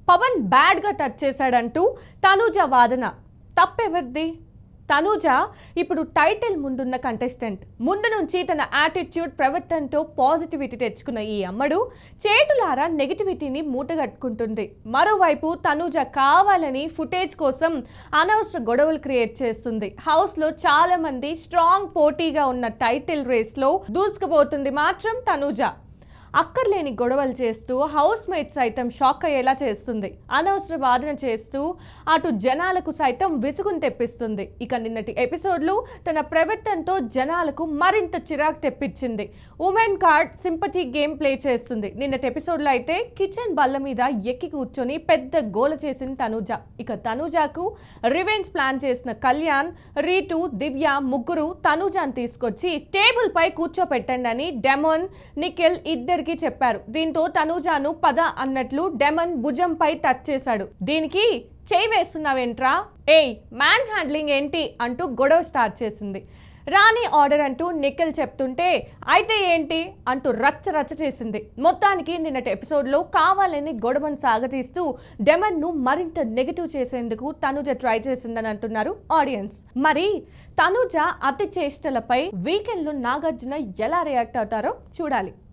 Pawan bad గా touch చేశాడంటూ Tanuja వాదన. తప్పెవరిది? తనూజ ఇప్పుడు టైటిల్ ముందున్న కంటెస్టెంట్. ముందు నుంచి తన యాటిట్యూడ్ ప్రవర్తనతో పాజిటివిటీ తెచ్చుకున్న ఈ అమ్మడు చేటులారా నెగిటివిటీని మూటగట్టుకుంటుంది. మరోవైపు తనూజ కావాలని ఫుటేజ్ కోసం అనవసర గొడవలు క్రియేట్ చేస్తుంది. హౌస్ లో చాలా మంది స్ట్రాంగ్ పోటీగా ఉన్న టైటిల్ రేస్ లో దూసుకుపోతుంది మాత్రం తనూజ. అక్కర్లేని గొడవలు చేస్తూ హౌస్ మేట్స్ సైతం షాక్ అయ్యేలా చేస్తుంది. అనవసర వాదన చేస్తూ అటు జనాలకు సైతం విసుగును తెప్పిస్తుంది. ఇక నిన్నటి ఎపిసోడ్లో తన ప్రవర్తనతో జనాలకు మరింత చిరాకు తెప్పించింది. Women card sympathy game play చేస్తుంది. నిన్నటి ఎపిసోడ్లో అయితే కిచెన్ బల్ల మీద ఎక్కి కూర్చొని పెద్ద గోల చేసింది తనూజ. ఇక తనూజకు రివెంజ్ ప్లాన్ చేసిన కళ్యాణ్, రీటు, దివ్య ముగ్గురు తనూజాను తీసుకొచ్చి టేబుల్ పై కూర్చోపెట్టండి అని డెమన్, నిఖిల్ ఇద్దరికి చెప్పారు. దీంతో తనూజాను పద అన్నట్లు డెమన్ భుజంపై టచ్ చేశాడు. దీనికి చేయి వేస్తున్నావేంట్రా, ఏయ్ మ్యాన్ హ్యాండ్లింగ్ ఏంటి అంటూ గొడవ స్టార్ట్ చేసింది. రాణి ఆర్డర్ అంటూ నిఖిల్ చెప్తుంటే అయితే ఏంటి అంటూ రచ్చ చేసింది. మొత్తానికి నిన్నటి ఎపిసోడ్లో కావాలని గొడవను సాగతీస్తూ డెమన్ను మరింత నెగిటివ్ చేసేందుకు తనూజ ట్రై చేసిందని అంటున్నారు ఆడియన్స్. మరి తనూజ అతి చేష్టలపై వీకెండ్లో నాగార్జున ఎలా రియాక్ట్ అవుతారో చూడాలి.